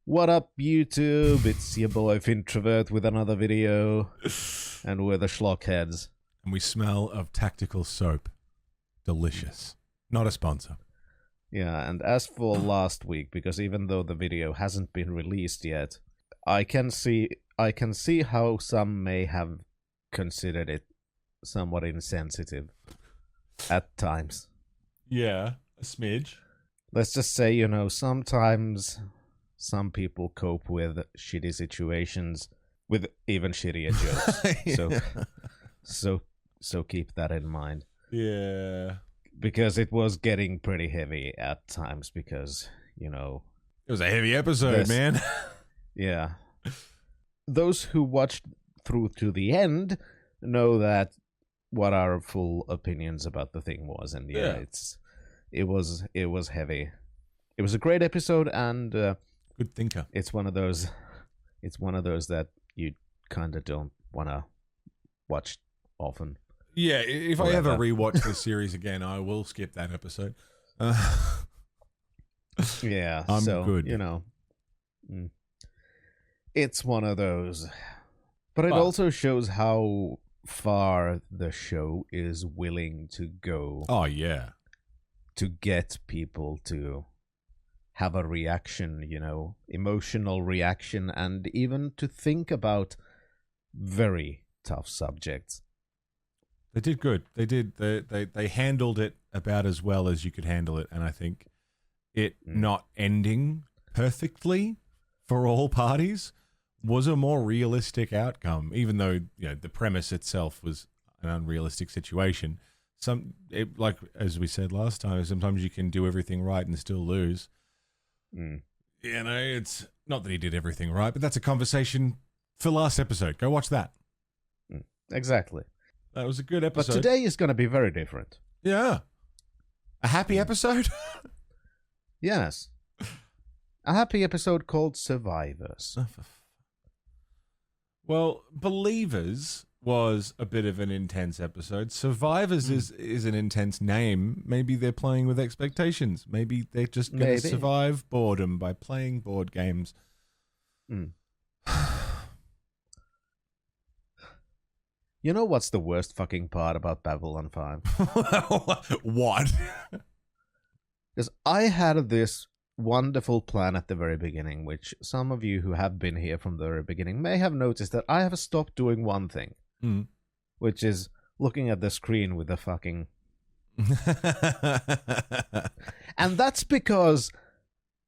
What up, YouTube? It's your boy Introvert with another video, and we're the Schlockheads. And we smell of tactical soap. Delicious. Not a sponsor. Yeah, and as for last week, because even though the video hasn't been released yet, I can see how some may have considered it somewhat insensitive at times. Yeah, a smidge. Let's just say, you know, sometimes some people cope with shitty situations with even shittier jokes. Yeah. So keep that in mind. Yeah. Because it was getting pretty heavy at times because, you know... It was a heavy episode, man. Yeah. Those who watched through to the end know that what our full opinions about the thing was, and it was heavy. It was a great episode, and good thinker. It's one of those that you kind of don't want to watch often. Yeah, if I ever rewatch this series again, I will skip that episode. Yeah, I'm good. You know, it's one of those. But it also shows how far the show is willing to go. Oh, yeah. To get people to have a reaction, you know, emotional reaction, and even to think about very tough subjects. They did good. They did. They handled it about as well as you could handle it, and I think it not ending perfectly for all parties was a more realistic outcome, even though, you know, the premise itself was an unrealistic situation. Like as we said last time, sometimes you can do everything right and still lose. You know, it's not that he did everything right, but that's a conversation for last episode. Go watch that. Exactly. That was a good episode. But today is going to be very different. Yeah. A happy episode? Yes. A happy episode called Survivors. Well, Believers was a bit of an intense episode. Survivors is an intense name. Maybe they're playing with expectations. Maybe they're just going to survive boredom by playing board games. You know what's the worst fucking part about Babylon 5? What? Because I had this wonderful plan at the very beginning, which some of you who have been here from the very beginning may have noticed that I have stopped doing one thing, which is looking at the screen with the fucking... And that's because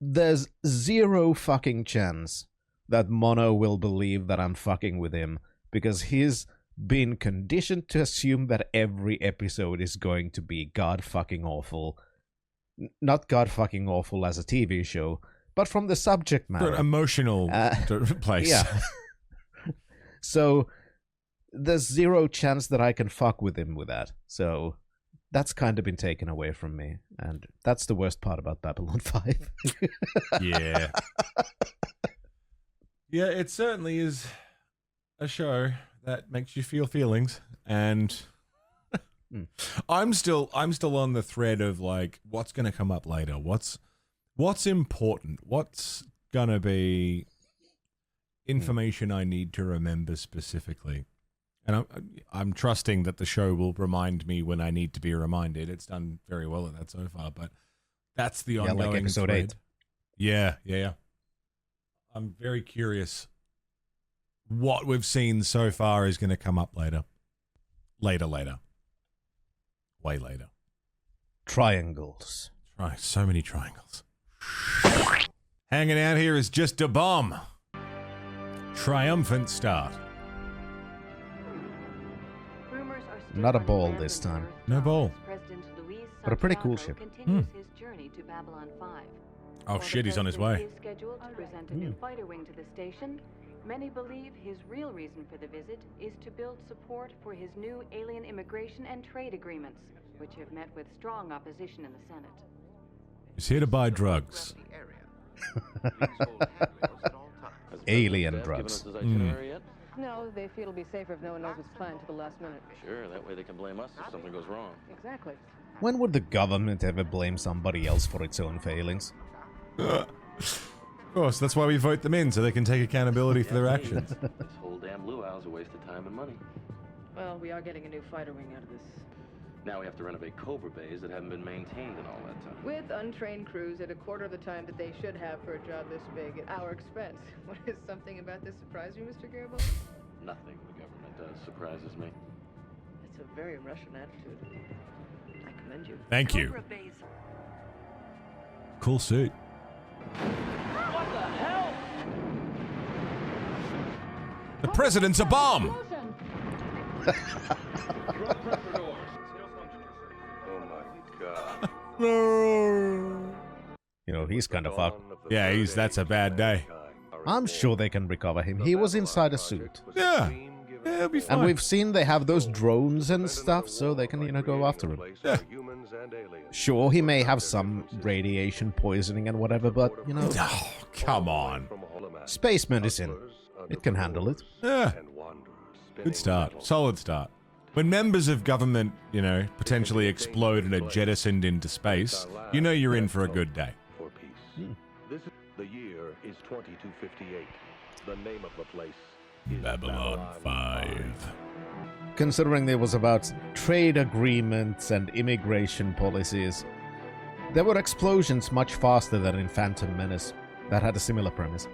there's zero fucking chance that Mono will believe that I'm fucking with him, because he's been conditioned to assume that every episode is going to be god fucking awful. Not god fucking awful as a TV show, but from the subject matter. An emotional place. Yeah. So there's zero chance that I can fuck with him with that. So that's kind of been taken away from me. And that's the worst part about Babylon 5. Yeah. Yeah, it certainly is a show that makes you feel feelings, and I'm still on the thread of like what's going to come up later. What's important? What's going to be information I need to remember specifically? And I'm trusting that the show will remind me when I need to be reminded. It's done very well at that so far, but that's the ongoing like episode thread. 8. Yeah. I'm very curious. What we've seen so far is going to come up later. Way later. Triangles. Right, so many triangles. Hanging out here is just a bomb. Triumphant start. Not a ball this time. No ball. But a pretty cool ship. Oh shit, he's on his way. Scheduled to present a new fighter wing to the station. Many believe his real reason for the visit is to build support for his new alien immigration and trade agreements, which have met with strong opposition in the Senate. He's here to buy drugs. Alien drugs. No, they feel it'll be safer if no one knows what's planned to the last minute. Sure, that way they can blame us if something goes wrong. Exactly. When would the government ever blame somebody else for its own failings? Of course, that's why we vote them in, so they can take accountability for their actions. This whole damn luau's a waste of time and money. Well, we are getting a new fighter wing out of this. Now we have to renovate Cobra bays that haven't been maintained in all that time. With untrained crews at a quarter of the time that they should have for a job this big at our expense. What is something about this surprise you, Mr. Garibaldi? Nothing the government does surprises me. It's a very Russian attitude. I commend you. Thank you. Cool suit. What the hell? The president's a bomb! Oh my god. You know, he's kind of fucked. Yeah, that's a bad day. I'm sure they can recover him. He was inside a suit. Yeah. Yeah, it'll be fine. And we've seen they have those drones and stuff, so they can, go after him. Yeah. Sure, he may have some radiation poisoning and whatever, but, Oh, come on. space medicine. It can handle it. Yeah. Good start. Solid start. When members of government, potentially explode and are jettisoned into space, you're in for a good day. The year is 2258. The name of the place is Babylon 5. Considering it was about trade agreements and immigration policies, there were explosions much faster than in Phantom Menace that had a similar premise.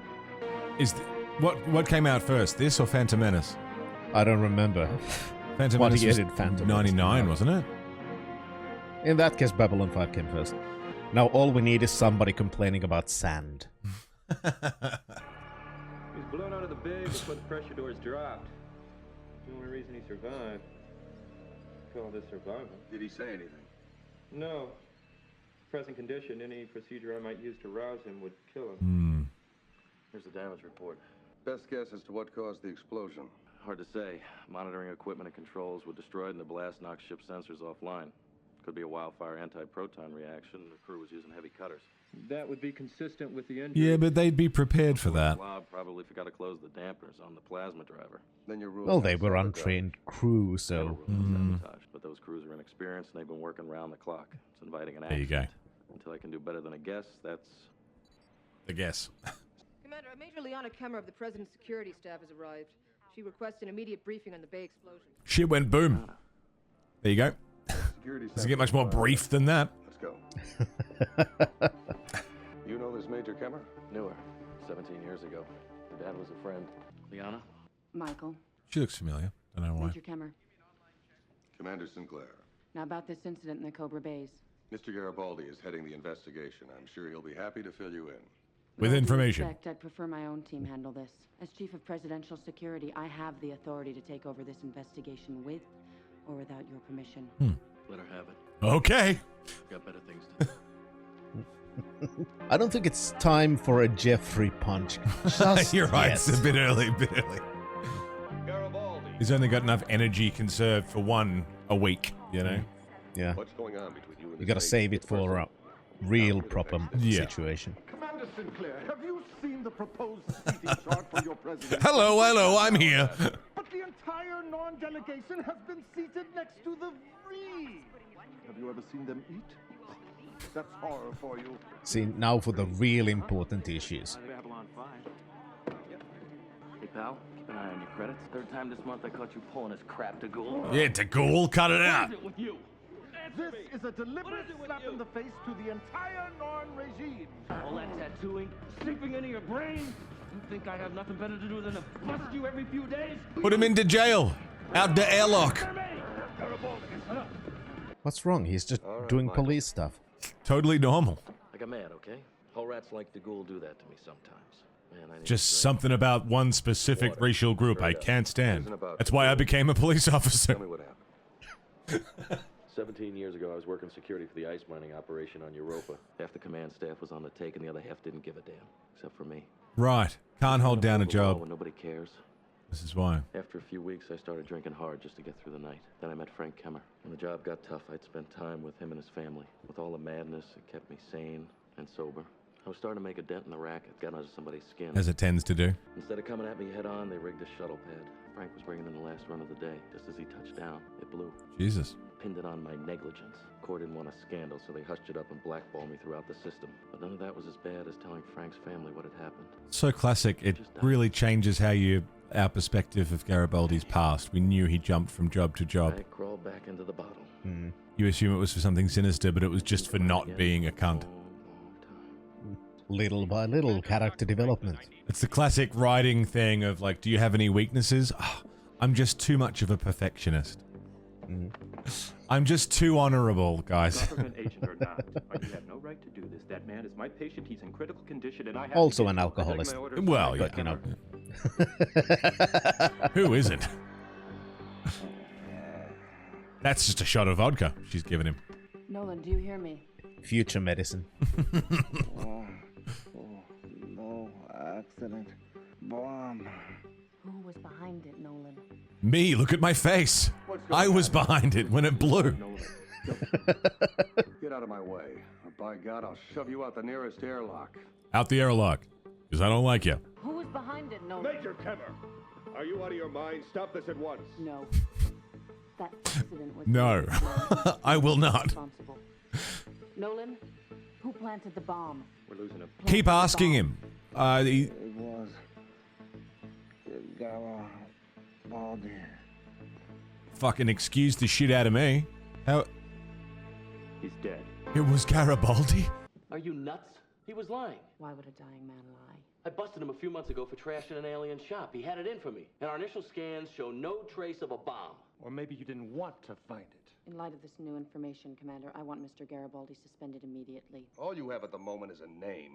What came out first, this or Phantom Menace? I don't remember. Phantom What Menace year was did Phantom Menace 99, come out? wasn't it? In that case, Babylon 5 came first. Now all we need is somebody complaining about sand. He's blown out of the bay before the pressure doors dropped. The only reason he survived. Call this survival. Did he say anything? No. Present condition, any procedure I might use to rouse him would kill him. Here's the damage report. Best guess as to what caused the explosion. Hard to say. Monitoring equipment and controls were destroyed and the blast knocked ship sensors offline. Could be a wildfire anti-proton reaction. The crew was using heavy cutters. That would be consistent with the injury. Yeah, but they'd be prepared for that. Loud probably forgot to close the dampers on the plasma driver. Then your rule. Well, they were untrained crew, so... Sabotage. But those crews are inexperienced and they've been working round the clock. It's inviting an There you accident. go. Until I can do better than a guess, that's... The guess. Commander, Major Liana Kemmer of the President's security staff has arrived. She requests an immediate briefing on the Bay explosion. Shit went boom. There you go. Doesn't get much more brief than that. Let's go. You know this Major Kemmer? Knew her. 17 years ago. Her dad was a friend. Liana? Michael, She looks familiar. Don't know why. Major Kemmer. Commander Sinclair. Now about this incident in the Cobra Bays. Mr. Garibaldi is heading the investigation. I'm sure he'll be happy to fill you in. With all due information. respect, I'd prefer my own team handle this. As Chief of Presidential Security, I have the authority to take over this investigation with or without your permission. Let her have it. Okay. Got better things to do. I don't think it's time for a Jeffrey punch. Just You're right. yet. It's a bit early. Garibaldi. He's only got enough energy conserved for a week, Yeah. What's going on between you and You gotta save it for a real proper Yeah. situation. Commander Sinclair, have you seen the proposed seating chart for your president? Hello, I'm here. But the entire Norn delegation has been seated next to the Vree. Have you ever seen them eat? That's horror for you. See, now for the real important issues. Babylon 5. Hey, pal, keep an eye on your credits. Third time this month I caught you pulling this crap to Ghoul. Yeah, to Ghoul, cut it out. What is it with you? This is a deliberate slap in the face to the entire Norn regime. All that tattooing, seeping into your brain? You think I have nothing better to do than to bust you every few days? Put him into jail. Out the airlock. What's wrong? He's just doing police stuff. Totally normal. I got mad, okay? All rats like the Ghoul do that to me sometimes. Man, I need Just a drink. something about one specific racial group I can't stand. That's why I became a police officer. Tell me what happened. 17 years ago, I was working security for the ice mining operation on Europa. Half the command staff was on the take, and the other half didn't give a damn, except for me. Right. Can't hold down a job. When nobody cares. This is why. After a few weeks, I started drinking hard just to get through the night. Then I met Frank Kemmer. When the job got tough, I'd spend time with him and his family. With all the madness, it kept me sane and sober. I was starting to make a dent in the racket, got under somebody's skin. As it tends to do. Instead of coming at me head on, they rigged a shuttle pad. Frank was bringing in the last run of the day. Just as he touched down, it blew. Jesus. Pinned it on my negligence. Court didn't want a scandal, so they hushed it up and blackballed me throughout the system. But none of that was as bad as telling Frank's family what had happened. So classic. It really changes how our perspective of Garibaldi's past. We knew he jumped from job to job. I crawled back into the bottle. You assume it was for something sinister, but it was just for not being a cunt. Little by little, character development. It's the classic writing thing of like, do you have any weaknesses? Oh, I'm just too much of a perfectionist. I'm just too honorable, guys. Government agent or not, you have no right to do this. That man is my patient. He's in critical condition, and I have Also to an alcoholist. Well, yeah. But, you know. Who isn't? That's just a shot of vodka she's given him. Nolan, do you hear me? Future medicine. No accident. Bomb. Who was behind it, Nolan? Me, look at my face. I was behind it when it blew. Get out of my way, or by God, I'll shove you out the nearest airlock. Out the airlock, because I don't like you. Who was behind it, Nolan? Major Kemmer, are you out of your mind? Stop this at once. No. That accident was... No, I will not. Responsible. Nolan, who planted the bomb? We're losing him. Keep asking him. It was Garibaldi. Fucking excuse the shit out of me. How? He's dead. It was Garibaldi? Are you nuts? He was lying. Why would a dying man lie? I busted him a few months ago for trashing an alien shop. He had it in for me. And our initial scans show no trace of a bomb. Or maybe you didn't want to find it. In light of this new information, Commander, I want Mr. Garibaldi suspended immediately. All you have at the moment is a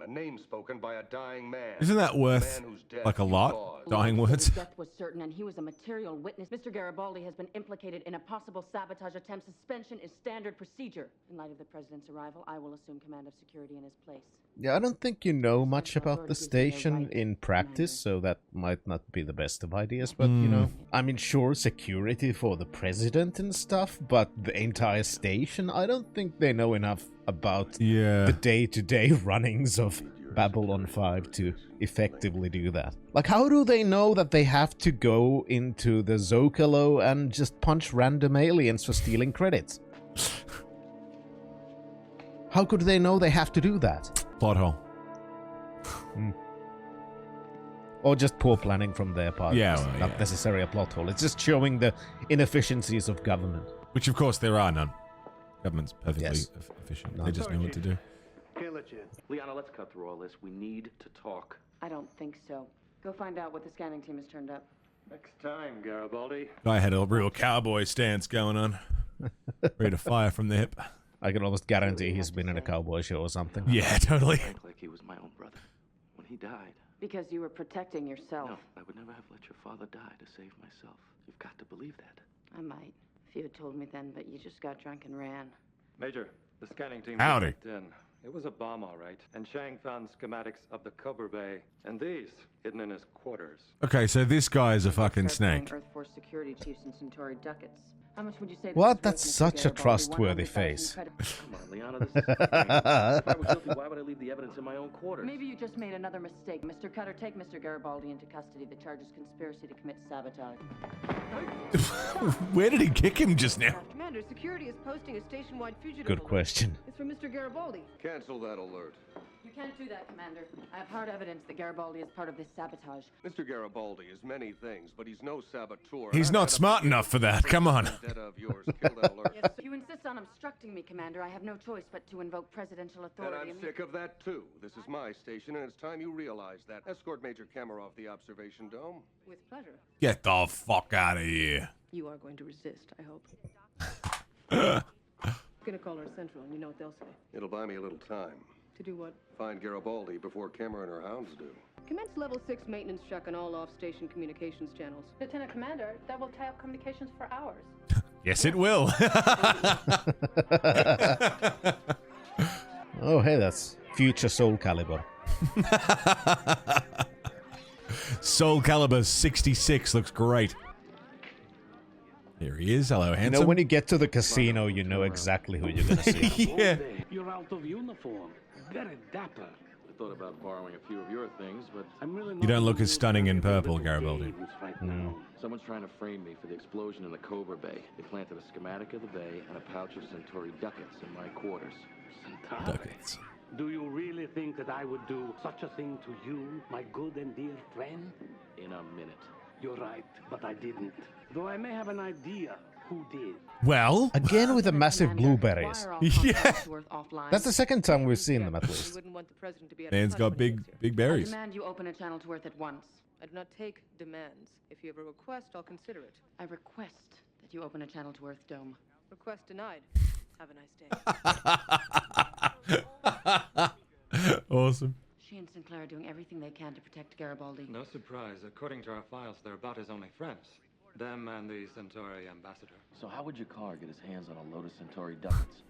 name spoken by a dying man. Isn't that worth like a lot? Dying words? His death was certain, and he was a material witness. Mr. Garibaldi has been implicated in a possible sabotage attempt. Suspension is standard procedure. In light of the President's arrival, I will assume command of security in his place. Yeah, I don't think you know much about the station in practice, so that might not be the best of ideas, but, you know, I mean, sure, security for the president and stuff, but the entire station, I don't think they know enough about the day-to-day runnings of Babylon 5 to effectively do that. Like, how do they know that they have to go into the Zocalo and just punch random aliens for stealing credits? How could they know they have to do that? Plot hole. Or just poor planning from their part. Yeah, It's well, not necessarily a plot hole. It's just showing the inefficiencies of government. Which, of course, there are none. Government's perfectly efficient. They just know what to do. Liana, let's cut through all this. We need to talk. I don't think so. Go find out what the scanning team has turned up. Next time, Garibaldi. Guy had a real cowboy stance going on. Ready to fire from the hip. I can almost guarantee he's been in a cowboy show or something. Yeah, totally. Frank like he was my own brother. When he died... Because you were protecting yourself. No, I would never have let your father die to save myself. You've got to believe that. I might. If you had told me then, but you just got drunk and ran. Major, the scanning team Howdy. looked in. It was a bomb, all right. And Chang found schematics of the Cobra Bay, and these hidden in his quarters. Okay, so this guy is a fucking snake. Earth Force security chiefs and Centauri ducats. How much would you say? What? That's such a trustworthy face. Come on, Liana, this is... If I was guilty, why would I leave the evidence in my own quarters? Maybe you just made another mistake. Mr. Cutter, take Mr. Garibaldi into custody. The charge is conspiracy to commit sabotage. Where did he kick him just now? Commander, security is posting a station-wide fugitive Good alert. question. It's from Mr. Garibaldi. Cancel that alert. You can't do that, Commander. I have hard evidence that Garibaldi is part of this sabotage. Mr. Garibaldi is many things, but he's no saboteur. He's not smart enough for that. Come on. Of yours. Kill that alert. Yes, if you insist on obstructing me, Commander, I have no choice but to invoke presidential And authority. I'm sick of that, too. This is my station, and it's time you realize that. Escort Major Kemmer off the observation dome. With pleasure. Get the fuck out of here. You are going to resist, I hope. Gonna call her Central, and you know what they'll say. It'll buy me a little time. To do what? Find Garibaldi before Kemmer and her hounds do. Commence level 6 maintenance check on all off-station communications channels. Lieutenant Commander, that will tie up communications for hours. Yes, it will. Oh, hey, that's future Soul Calibur. Soul Calibur 66 looks great. Here he is. Hello, handsome. You know, when you get to the casino, you know exactly who you're gonna see. Yeah. You're out of uniform. Very dapper. thought about borrowing a few of your things, but I'm really You don't look as stunning in purple, Garibaldi. right now. someone's trying to frame me for the explosion in the Cobra Bay. They planted a schematic of the bay and a pouch of Centauri ducats in my quarters. Ducats. Do you really think that I would do such a thing to you, my good and dear friend? In a minute. You're right, but I didn't. Though I may have an idea who did. Well, again with the massive blueberries. Yeah. That's the second time we've seen them, at least. Man's got big I berries. demand you open a channel to Earth at once. I do not take demands. If you have a request, I'll consider it. I request that you open a channel to Earth Dome. Request denied. Have a nice day. Awesome. She and Sinclair are doing everything they can to protect Garibaldi. No surprise. According to our files, they're about his only friends. Them and the Centauri ambassador. So how would Jakar get his hands on a load of Centauri ducats?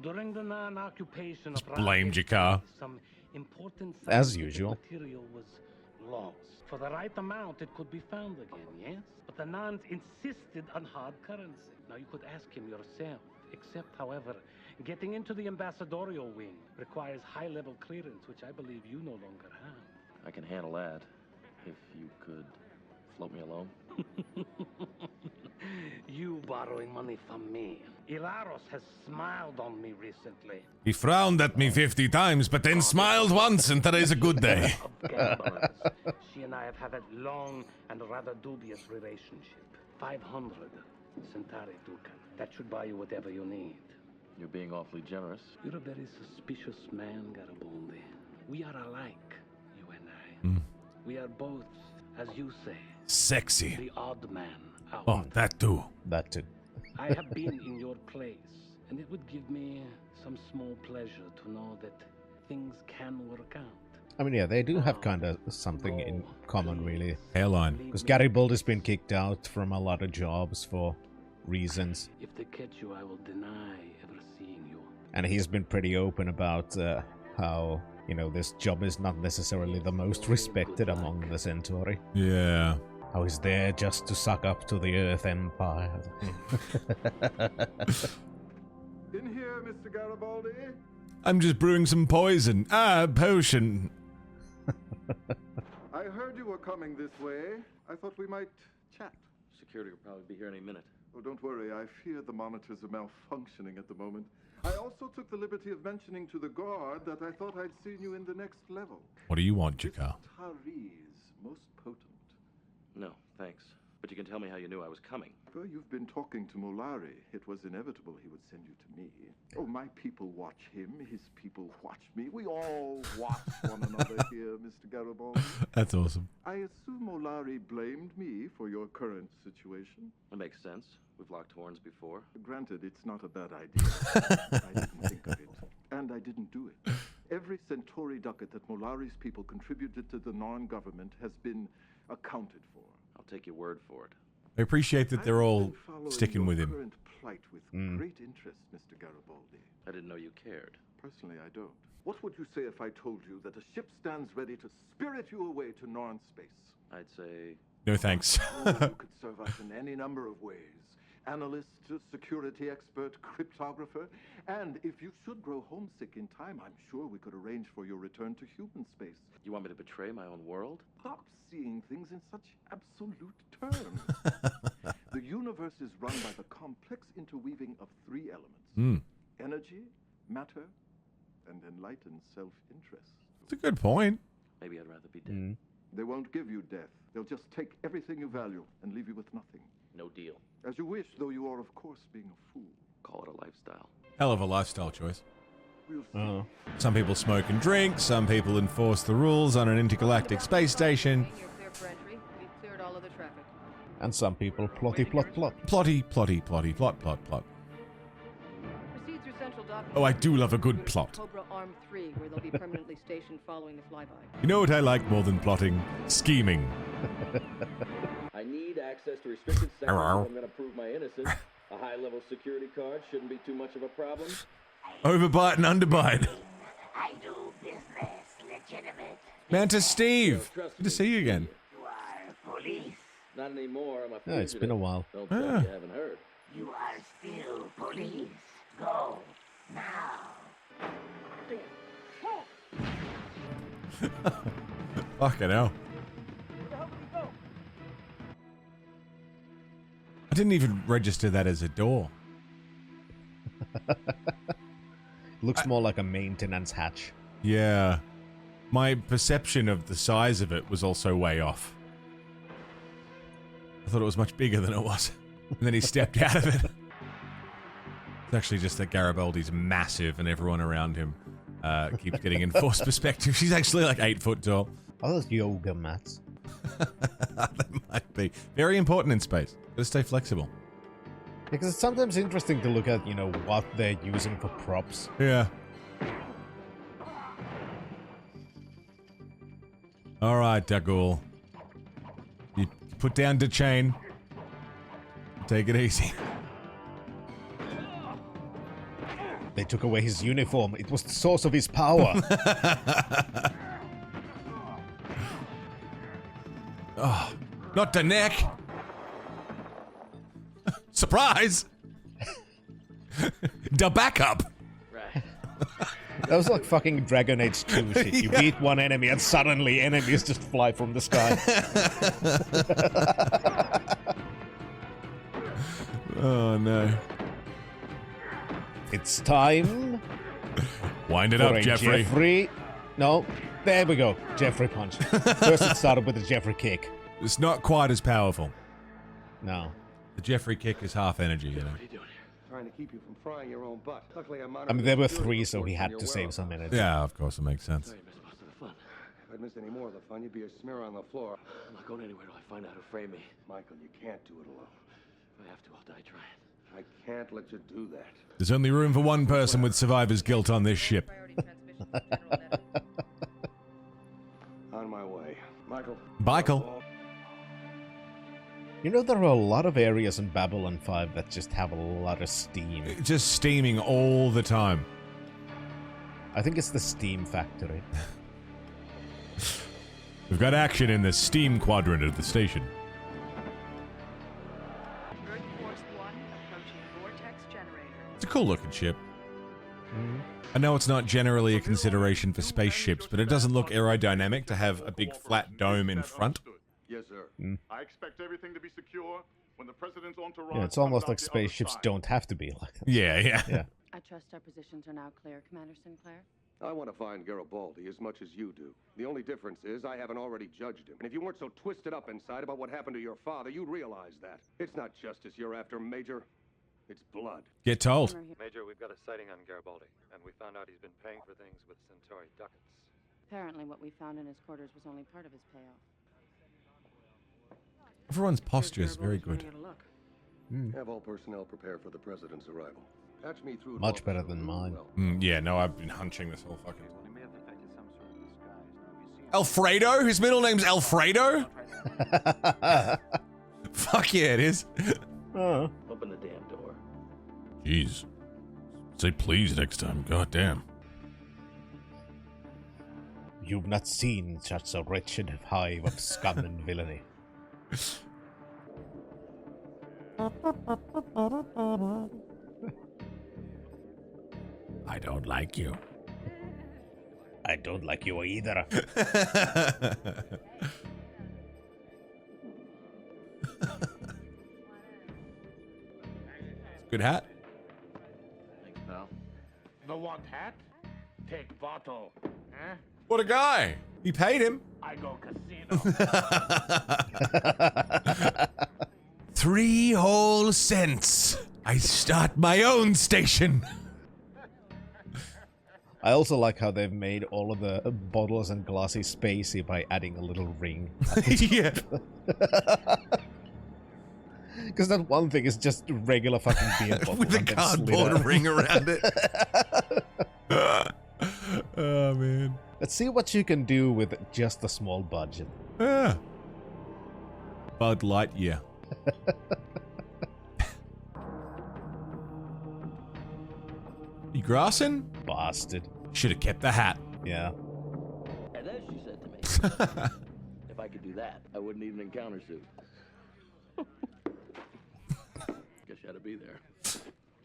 During the non-occupation of Blame Jakar. some important As scientific usual. material was lost. For the right amount, it could be found again, yes? But the nuns insisted on hard currency. Now, you could ask him yourself. Except, however, getting into the ambassadorial wing requires high-level clearance, which I believe you no longer have. I can handle that. If you could float me alone. You borrowing money from me. Ilaros has smiled on me recently. He frowned at me 50 times, but then smiled once, and today's a good day. She and I have had a long and rather dubious relationship. 500 Centauri ducat. That should buy you whatever you need. You're being awfully generous. You're a very suspicious man, Garibaldi. We are alike, you and I. We are both, as you say, Sexy. the odd man out. Oh, that too. That too. I have been in your place, and it would give me some small pleasure to know that things can work out. I mean, yeah, they do have kind of something in common, really. Hairline. Because Garibaldi's been kicked out from a lot of jobs for reasons. If they catch you, I will deny ever seeing you. And he's been pretty open about how, you know, this job is not necessarily the most respected among the Centauri. Yeah. How he's there just to suck up to the Earth Empire. In here, Mr. Garibaldi. I'm just brewing some poison. Potion. I heard you were coming this way. I thought we might chat. Security will probably be here any minute. Oh, don't worry. I fear the monitors are malfunctioning at the moment. I also took the liberty of mentioning to the guard that I thought I'd seen you in the next level. What do you want, Jakar? Tari's most potent. No, thanks. But you can tell me how you knew I was coming. Well, you've been talking to Molari. It was inevitable he would send you to me. Oh, my people watch him. His people watch me. We all watch one another here, Mr. Garibaldi. That's awesome. I assume Molari blamed me for your current situation. That makes sense. We've locked horns before. Granted, it's not a bad idea. I didn't think of it. And I didn't do it. Every Centauri ducat that Molari's people contributed to the non-government has been accounted for. I'll take your word for it. I appreciate that they're all I've been following sticking your with him. current plight with great interest, Mr. Garibaldi. I didn't know you cared. Personally, I don't. What would you say if I told you that a ship stands ready to spirit you away to Narn space? I'd say... No thanks. You could serve us in any number of ways. Analyst, security expert, cryptographer. And if you should grow homesick in time, I'm sure we could arrange for your return to human space. You want me to betray my own world? Stop seeing things in such absolute terms. The universe is run by the complex interweaving of three elements. Energy, matter, and enlightened self-interest. That's a good point. Maybe I'd rather be dead. They won't give you death. They'll just take everything you value and leave you with nothing. No deal. As you wish, though you are, of course, being a fool. Call it a lifestyle. Hell of a lifestyle choice. We'll see. Some people smoke and drink. Some people enforce the rules on an intergalactic space station. You're clear for entry. We've cleared all other traffic. And some people plotty plot plot. Plotty, plotty, plotty, plot, plot, plot. Proceed through central docking. Oh, I do love a good plot. Cobra Arm 3, where they'll be permanently stationed following the flyby. You know what I like more than plotting? Scheming. I need access to restricted sectors if I'm going to prove my innocence. A high-level security card shouldn't be too much of a problem. Overbite and underbite. I do business legitimate. Mantis Steve. Good to see you again. You are police. Not anymore. I'm a Yeah, it's been a while. Don't tell me you haven't heard. You are still police. Go now. Fucking hell. I didn't even register that as a door. Looks more like a maintenance hatch. Yeah. My perception of the size of it was also way off. I thought it was much bigger than it was. And then he stepped out of it. It's actually just that Garibaldi's massive and everyone around him keeps getting enforced perspective. She's actually like 8 foot tall. Are those yoga mats? They might be. Very important in space. Gotta stay flexible. Because it's sometimes interesting to look at, you know, what they're using for props. Yeah. Alright, Dagul. You put down the chain. Take it easy. They took away his uniform. It was the source of his power. Oh, not the neck. Surprise! The backup. Right. That was like fucking Dragon Age 2 shit. You beat one enemy and suddenly enemies just fly from the sky. Oh no. It's time. Wind it up, Jeffrey. Jeffrey. No, there we go. Jeffrey punch. First it started with the Jeffrey kick. It's not quite as powerful. No. The Jeffrey kick is half energy, you know. What are you doing here? Trying to keep you from frying your own butt. Luckily, I'm I mean, there were 3, so he had to save some energy. Yeah, of course, it makes sense. If I'd missed any more of the fun, you'd be a smear on the floor. I'm not going anywhere till I find out who framed me. Michael, you can't do it alone. If I have to, I'll die trying. I can't let you do that. There's only room for one person with survivor's guilt on this ship. On my way. Michael. Michael. You know, there are a lot of areas in Babylon 5 that just have a lot of steam. Just steaming all the time. I think it's the steam factory. We've got action in the steam quadrant of the station. It's a cool looking ship. I know it's not generally a consideration for spaceships, but it doesn't look aerodynamic to have a big flat dome in front. Yes, sir. I expect everything to be secure. When the president's entourage... Yeah, it's almost like spaceships don't have to be like that. Yeah. I trust our positions are now clear, Commander Sinclair. I want to find Garibaldi as much as you do. The only difference is I haven't already judged him. And if you weren't so twisted up inside about what happened to your father, you'd realize that. It's not justice you're after, Major. It's blood. Get told. Major, we've got a sighting on Garibaldi, and we found out he's been paying for things with Centauri ducats. Apparently what we found in his quarters was only part of his payoff. Everyone's posture is very good. Have all personnel prepare for the president's arrival. Patch me through. Much better than mine. Yeah, no, I've been hunching this whole fucking time. Alfredo? His middle name's Alfredo? Fuck yeah, it is. Open the damn door. Jeez. Say please next time. God damn. You've not seen such a wretched hive of scum and villainy. I don't like you. I don't like you either. Good hat. Thanks, pal. The what hat? Take bottle. Huh? What a guy! He paid him. I go casino. 3 whole cents. I start my own station. I also like how they've made all of the bottles and glasses spacey by adding a little ring. Yeah. Because that one thing is just regular fucking beer bottle. With a cardboard ring around it. Oh, man. Let's see what you can do with just a small budget. Yeah. Bud Lightyear. You grassing? Bastard. Should have kept the hat. Yeah. And then she said to me, if I could do that, I wouldn't need an encounter suit. Guess you had to be there. Is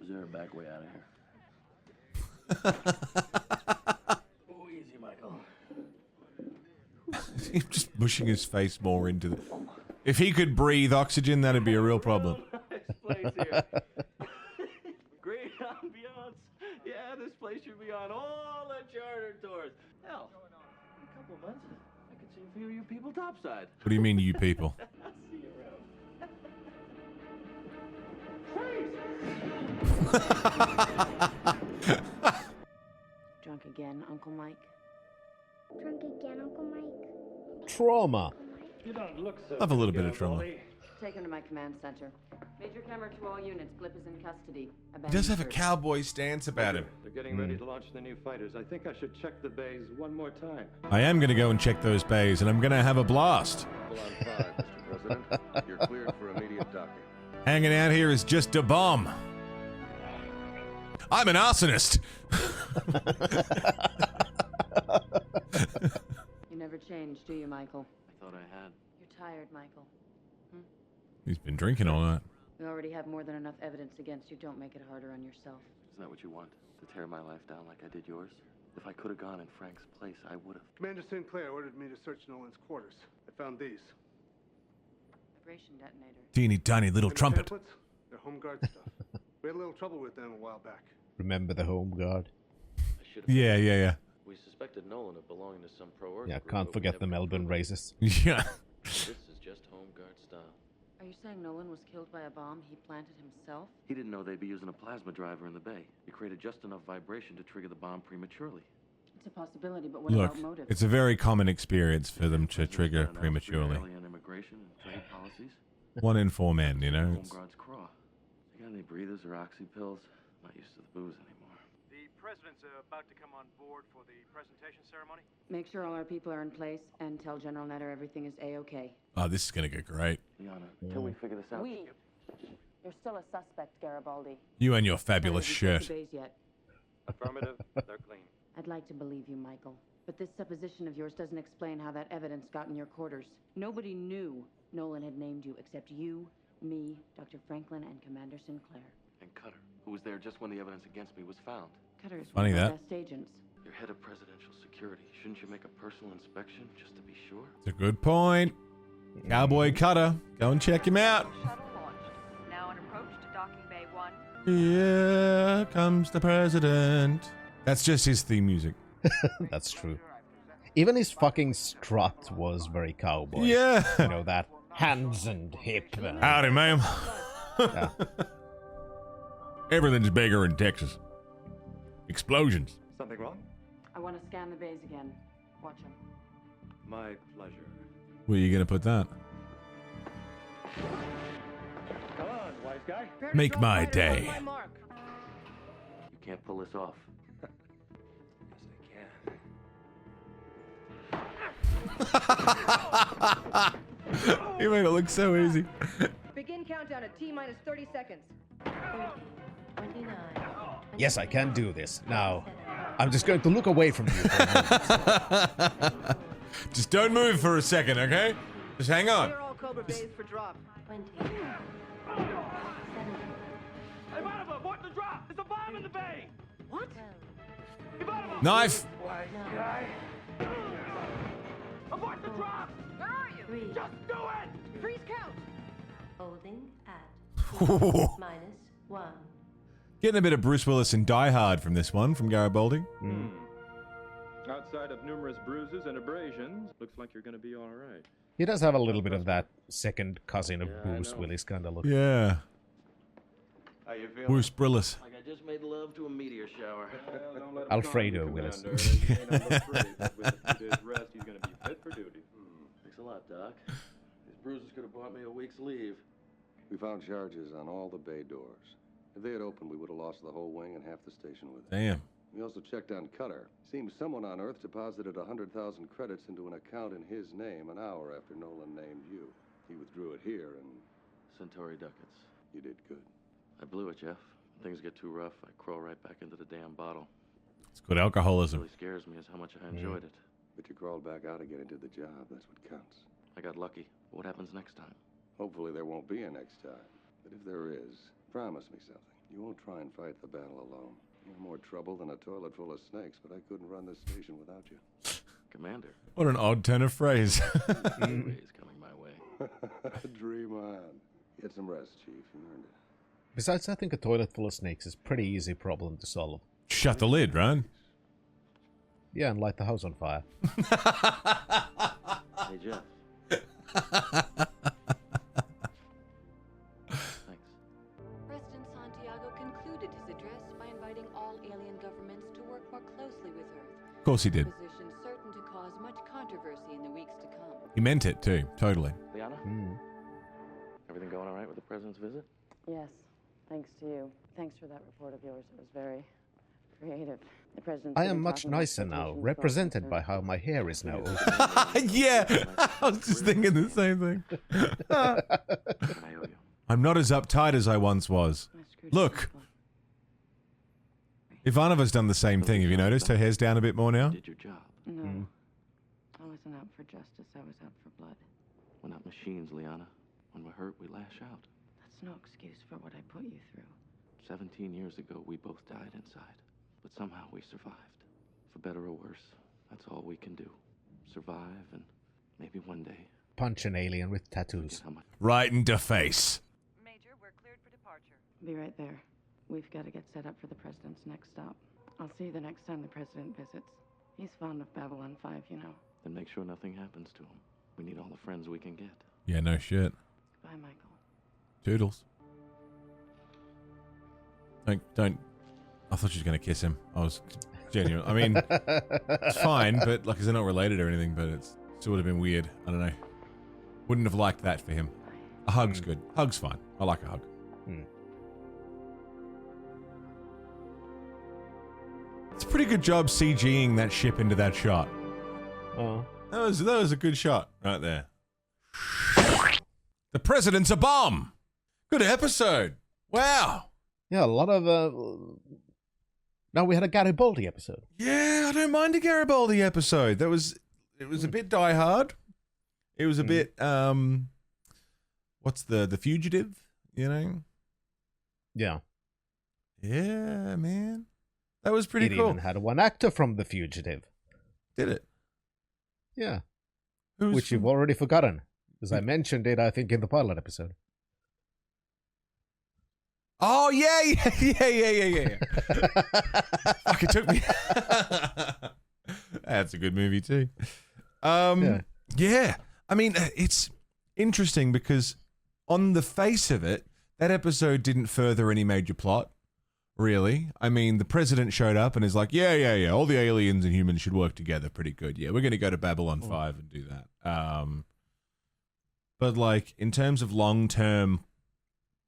there a back way out of here? Oh, easy, Michael. He's just pushing his face more into the... If he could breathe oxygen, that'd be a real problem. Nice place here. Great ambiance. Yeah, this place should be on all the charter tours. Hell, in a couple of months, I could see a few of you people topside. What do you mean, you people? I'll see you around. Drunk again, Uncle Mike? Drunk again, Uncle Mike? Trauma. You don't look so Have a little bit of trauma. Take him to my command center. Major Kemmer to all units. Blip is in custody. He does have a cowboy stance about him. They're getting ready to launch the new fighters. I think I should check the bays one more time. I am going to go and check those bays, and I'm going to have a blast. Well, on 5, Mr. President. You're cleared for immediate docking. Hanging out here is just a bomb. I'm an arsonist. You never change, do you, Michael? I thought I had. You're tired, Michael. He's been drinking all night. We already have more than enough evidence against you. Don't make it harder on yourself. Isn't that what you want? To tear my life down like I did yours? If I could have gone in Frank's place, I would have. Commander Sinclair ordered me to search Nolan's quarters. I found these. Vibration detonator. Teeny tiny little trumpet. Pamphlets? They're home guard stuff. We had a little trouble with them a while back. Remember the home guard? Yeah. We suspected Nolan of belonging to some pro-Earth Yeah, group, can't but we forget never the Melbourne confirmed it. racists. Yeah. This is just home guard style. Are you saying Nolan was killed by a bomb he planted himself? He didn't know they'd be using a plasma driver in the bay. It created just enough vibration to trigger the bomb prematurely. It's a possibility, but what Look, about motive? it's a very common experience for them to trigger prematurely. Alien immigration and trade policies. 1 in 4 men, you know. Home It's... guard's craw. You got any breathers or oxy pills? Not used to the booze anymore. The president's about to come on board for the presentation ceremony. Make sure all our people are in place and tell General Netter everything is A-OK. Oh, this is going to go great. Liana, until we figure this out. You're still a suspect, Garibaldi. You and your fabulous shirt. Yet. Affirmative. They're clean. I'd like to believe you, Michael. But this supposition of yours doesn't explain how that evidence got in your quarters. Nobody knew Nolan had named you except you, me, Dr. Franklin, and Commander Sinclair. And Cutter, who was there just when the evidence against me was found. Cutter is Funny one of our that. best agents. You're head of presidential security. Shouldn't you make a personal inspection just to be sure? It's a good point. Cowboy Cutter. Go and check him out. Shuttle launched. Now an approach to docking bay 1. Here comes the president. That's just his theme music. That's true. Even his fucking strut was very cowboy. Yeah. You know, that hands and hip. And... Howdy, ma'am. Yeah. Everything's bigger in Texas. Explosions. Something wrong? I want to scan the bays again. Watch them. My pleasure. Where are you going to put that? Come on, wise guy. Make my day. You can't pull this off. You made it look so easy. Begin countdown at T-minus 30 seconds. 29. Yes, I can do this. Now, I'm just going to look away from you for a moment. Just don't move for a second, okay? Just hang on. Clear all Cobra bays for drop. 20. Ivanova, abort the drop! There's a bomb in the bay! What? Ivanova! Knife! Abort the drop! Where are you? 3. Just do it! Freeze count. Holding at -1. Getting a bit of Bruce Willis and Die Hard from this one, from Garibaldi. Outside of numerous bruises and abrasions, looks like you're going to be all right. He does have a little bit of that second cousin of Bruce Willis kind of look. Yeah. How you feeling? Bruce Willis. Like I just made love to a meteor shower. Well, don't let him Alfredo calm you, Willis. Commander. He may not look great, but with a few days rest, he's going to be fit for duty. Thanks a lot, Doc. These bruises could have bought me a week's leave. We found charges on all the bay doors. If they had opened, we would have lost the whole wing and half the station with it. Damn. We also checked on Cutter. Seems someone on Earth deposited 100,000 credits into an account in his name an hour after Nolan named you. He withdrew it here and... Centauri ducats. You did good. I blew it, Jeff. When things get too rough, I crawl right back into the damn bottle. It's good alcoholism. What really scares me is how much I enjoyed it. But you crawled back out again into the job. That's what counts. I got lucky. What happens next time? Hopefully there won't be a next time. But if there is, promise me something. You won't try and fight the battle alone. You're more trouble than a toilet full of snakes, but I couldn't run this station without you. Commander. What an odd turn of phrase. Is coming my way. Dream on. Get some rest, Chief. You earned it. Besides, I think a toilet full of snakes is a pretty easy problem to solve. Shut the lid, right? Yeah, and light the house on fire. Hey, Jeff. President Santiago concluded his address by inviting all alien governments to work more closely with Earth. Of course he did. A position certain to cause much controversy in the weeks to come. He meant it too, totally. Liana? Everything going all right with the president's visit? Yes, thanks to you. Thanks for that report of yours. It was very creative. The president. I am much nicer now, represented by how my hair is now. Yeah, I was just thinking the same thing. I'm not as uptight as I once was. Look. Ivanova's done the same thing. Have you noticed? Her hair's down a bit more now. Did your job. No. I wasn't out for justice. I was out for blood. We're not machines, Liana. When we're hurt, we lash out. That's no excuse for what I put you through. 17 years ago, we both died inside. But somehow we survived. For better or worse, that's all we can do. Survive, and maybe one day... Punch an alien with tattoos. Right in the face. Major, we're cleared for departure. Be right there. We've got to get set up for the president's next stop. I'll see you the next time the president visits. He's fond of Babylon 5, you know. Then make sure nothing happens to him. We need all the friends we can get. Yeah, no shit. Bye, Michael. Toodles. Don't. I thought she was going to kiss him. I was genuine. I mean, it's fine, but like, they're not related or anything, but it still would have been weird. I don't know. Wouldn't have liked that for him. A hug's good. Hug's fine. I like a hug. It's a pretty good job CGing that ship into that shot. Oh. That was a good shot right there. The president's a bomb. Good episode. Wow. Yeah, a lot of... Now we had a Garibaldi episode. Yeah, I don't mind a Garibaldi episode. It was a bit Die Hard. It was a bit what's the Fugitive, you know? Yeah. Yeah, man. That was pretty cool. It even had one actor from The Fugitive. Did it? Yeah. Which you've already forgotten. Because I mentioned it, I think, in the pilot episode. Oh, yeah. Fuck, it took me. That's a good movie, too. Yeah. I mean, it's interesting because on the face of it, that episode didn't further any major plot, really. I mean, the president showed up and is like, yeah, all the aliens and humans should work together pretty good. Yeah, we're going to go to Babylon 5 and do that. But, like, in terms of long-term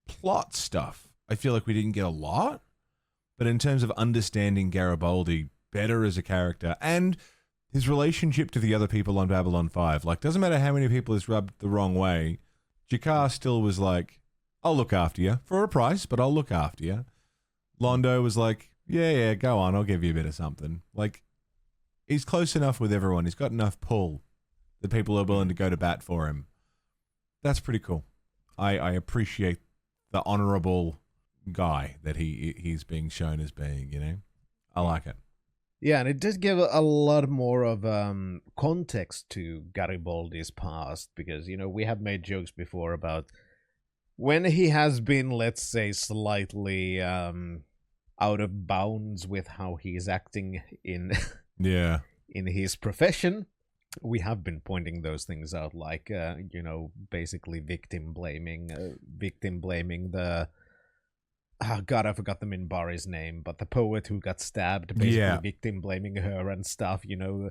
plot stuff, I feel like we didn't get a lot. But in terms of understanding Garibaldi better as a character and his relationship to the other people on Babylon 5, like, doesn't matter how many people he's rubbed the wrong way, Jakar still was like, I'll look after you for a price, but I'll look after you. Londo was like, yeah, go on, I'll give you a bit of something. Like, he's close enough with everyone. He's got enough pull that people are willing to go to bat for him. That's pretty cool. I appreciate the honorable guy that he's being shown as being, you know? I like it. Yeah, and it did give a lot more of context to Garibaldi's past, because, you know, we have made jokes before about when he has been, let's say, slightly out of bounds with how he's acting in in his profession. We have been pointing those things out, like, you know, basically victim blaming the... Oh, God, I forgot the Minbari's name, but the poet who got stabbed, basically victim blaming her and stuff, you know.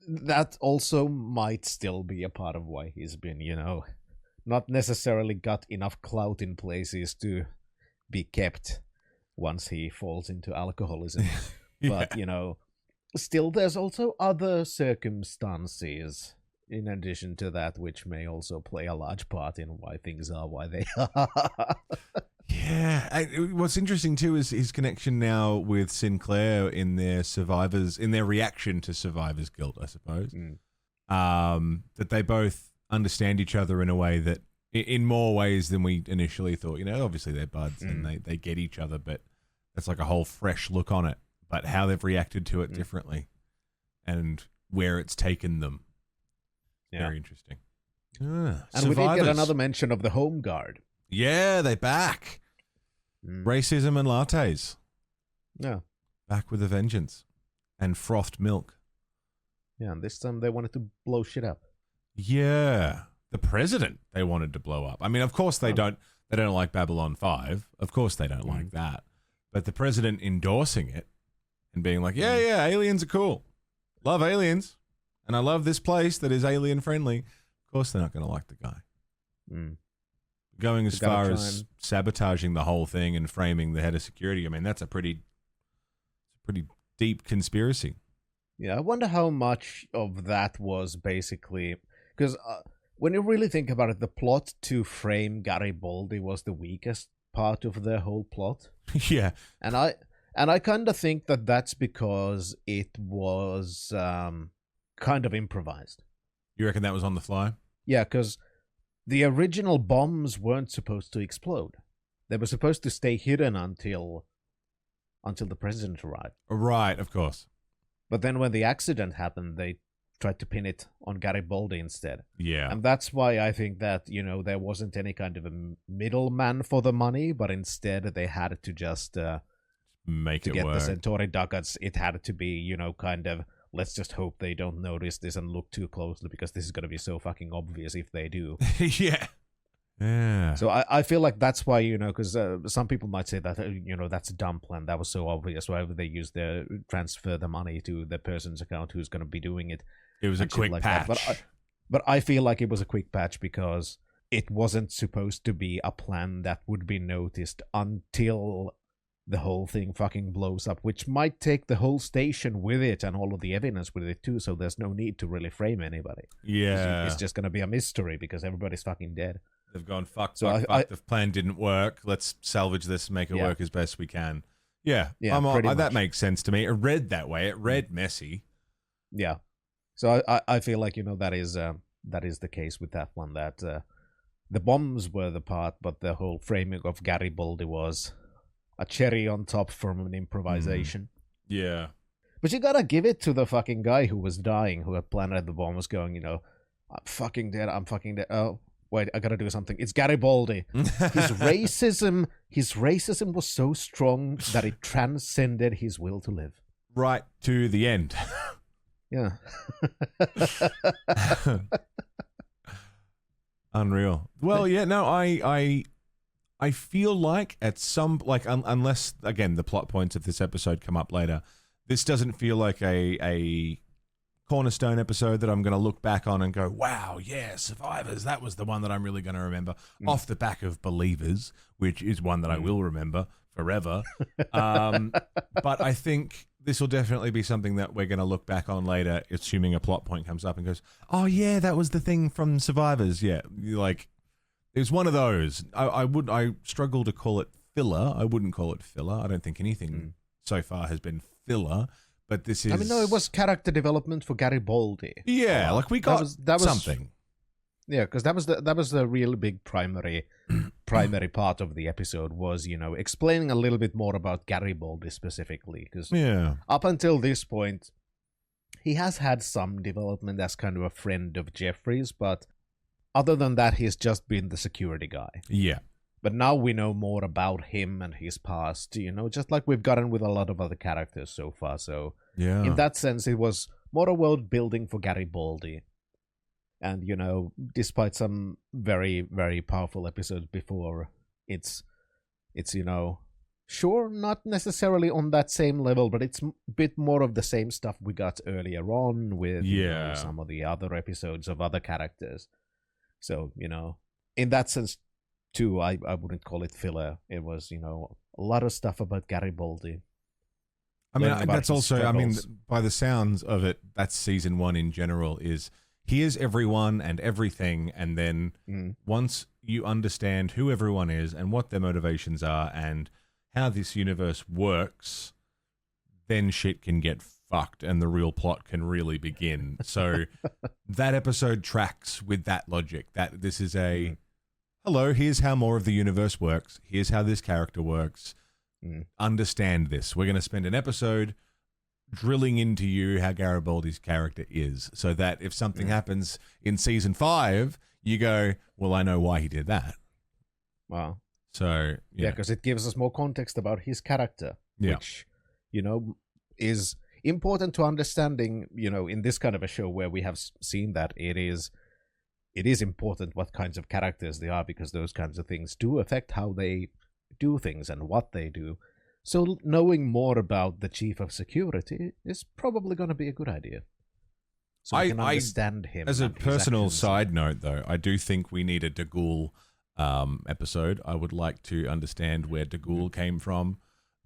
That also might still be a part of why he's been, you know, not necessarily got enough clout in places to be kept once he falls into alcoholism. But, you know, still there's also other circumstances in addition to that which may also play a large part in why things are why they are. Yeah, what's interesting too is his connection now with Sinclair in their reaction to survivor's guilt, I suppose. That they both understand each other in a way that, in more ways than we initially thought. You know, obviously they're buds and they get each other, but that's like a whole fresh look on it. But how they've reacted to it differently, and where it's taken them. Yeah. Very interesting. And we did get another mention of the Home Guard. Yeah, they're back. Racism and lattes. Yeah. Back with a vengeance. And frothed milk. Yeah, and this time they wanted to blow shit up. Yeah. The president they wanted to blow up. I mean, of course they don't like Babylon 5. Of course they don't like that. But the president endorsing it and being like, yeah, aliens are cool. Love aliens. And I love this place that is alien friendly. Of course they're not going to like the guy. Going as far as sabotaging the whole thing and framing the head of security, I mean, that's a pretty deep conspiracy. Yeah, I wonder how much of that was basically... Because when you really think about it, the plot to frame Garibaldi was the weakest part of the whole plot. Yeah. And I kind of think that that's because it was kind of improvised. You reckon that was on the fly? Yeah, because the original bombs weren't supposed to explode. They were supposed to stay hidden until the president arrived. Right, of course. But then when the accident happened, they tried to pin it on Garibaldi instead. Yeah. And that's why I think that, there wasn't any kind of a middleman for the money, but instead they had to just make it get work. the Centauri ducats. It had to be, kind of, let's just hope they don't notice this and look too closely because this is going to be so fucking obvious if they do. Yeah. Yeah. So I feel like that's why, because some people might say that, that's a dumb plan. That was so obvious. Why would they transfer the money to the person's account who's going to be doing it? It was a quick patch. But I feel like it was a quick patch because it wasn't supposed to be a plan that would be noticed until the whole thing fucking blows up, which might take the whole station with it and all of the evidence with it too, so there's no need to really frame anybody. Yeah. It's just going to be a mystery because everybody's fucking dead. They've gone, fuck. The plan didn't work. Let's salvage this and make it work as best we can. Yeah. That makes sense to me. It read that way. It read messy. Yeah. So I feel like, that is the case with that one, that the bombs were the part, but the whole framing of Garibaldi was a cherry on top from an improvisation. Yeah. But you gotta give it to the fucking guy who was dying, who had planted the bomb, was going, I'm fucking dead. Oh, wait, I gotta do something. It's Garibaldi. His racism was so strong that it transcended his will to live. Right to the end. Yeah. Unreal. Well, yeah, no, I feel like at some, unless, again, the plot points of this episode come up later, this doesn't feel like a cornerstone episode that I'm going to look back on and go, wow, yeah, Survivors, that was the one that I'm really going to remember off the back of Believers, which is one that I will remember forever. But I think this will definitely be something that we're going to look back on later, assuming a plot point comes up and goes, oh, yeah, that was the thing from Survivors. Yeah, it was one of those. I struggle to call it filler. I wouldn't call it filler. I don't think anything so far has been filler. But this is... I mean, no, it was character development for Garibaldi. Yeah, we got that was something. Yeah, because that was the real big primary part of the episode was, explaining a little bit more about Garibaldi specifically. Because up until this point, he has had some development as kind of a friend of Jeffrey's, but other than that, he's just been the security guy. Yeah. But now we know more about him and his past, just like we've gotten with a lot of other characters so far. So in that sense, it was more a world building for Garibaldi. And, despite some very, very powerful episodes before, it's sure, not necessarily on that same level, but it's a bit more of the same stuff we got earlier on with some of the other episodes of other characters. So, in that sense, too, I wouldn't call it filler. It was, a lot of stuff about Garibaldi. I mean, that's also, struggles. By the sounds of it, that's season 1 in general is here's everyone and everything. And then once you understand who everyone is and what their motivations are and how this universe works, then shit can get fucked and the real plot can really begin. So that episode tracks with that logic, that this is a, hello, here's how more of the universe works. Here's how this character works. Understand this. We're going to spend an episode drilling into you how Garibaldi's character is, so that if something happens in season 5, you go, well, I know why he did that. Wow. So yeah, because it gives us more context about his character, which, is important to understanding, in this kind of a show where we have seen that it is important what kinds of characters they are, because those kinds of things do affect how they do things and what they do. So knowing more about the chief of security is probably going to be a good idea. So I can understand him. As a personal side note, though, I do think we need a De Gaulle episode. I would like to understand where De Gaulle came from.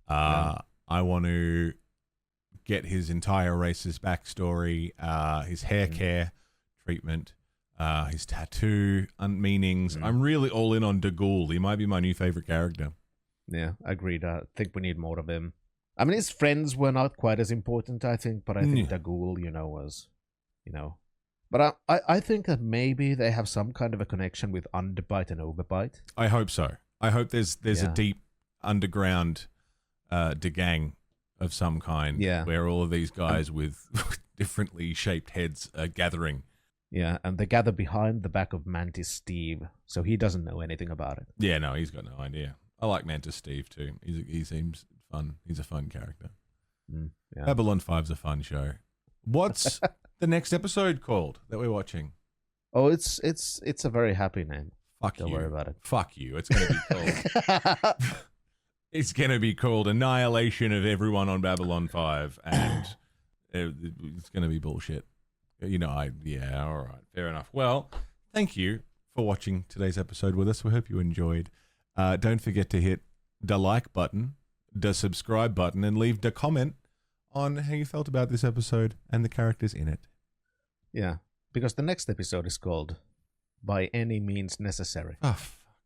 I want to get his entire race's backstory, his hair care treatment, his tattoo meanings. I'm really all in on De Gaulle. He might be my new favorite character. Yeah, agreed. I think we need more of him. I mean, his friends were not quite as important, I think, but I think Da Gaulle, was, But I think that maybe they have some kind of a connection with Underbite and Overbite. I hope so. I hope there's a deep underground de gang of some kind where all of these guys with differently shaped heads are gathering. Yeah, and they gather behind the back of Mantis Steve, so he doesn't know anything about it. Yeah, no, he's got no idea. I like Mantis Steve too. He seems fun. He's a fun character. Babylon 5's a fun show. What's the next episode called that we're watching? Oh, it's a very happy name. Don't worry about it. Fuck you. It's going to be called. It's going to be called Annihilation of Everyone on Babylon 5, and it's going to be bullshit. All right, fair enough. Well, thank you for watching today's episode with us. We hope you enjoyed. Don't forget to hit the like button, the subscribe button, and leave the comment on how you felt about this episode and the characters in it. Yeah, because the next episode is called By Any Means Necessary. Oh,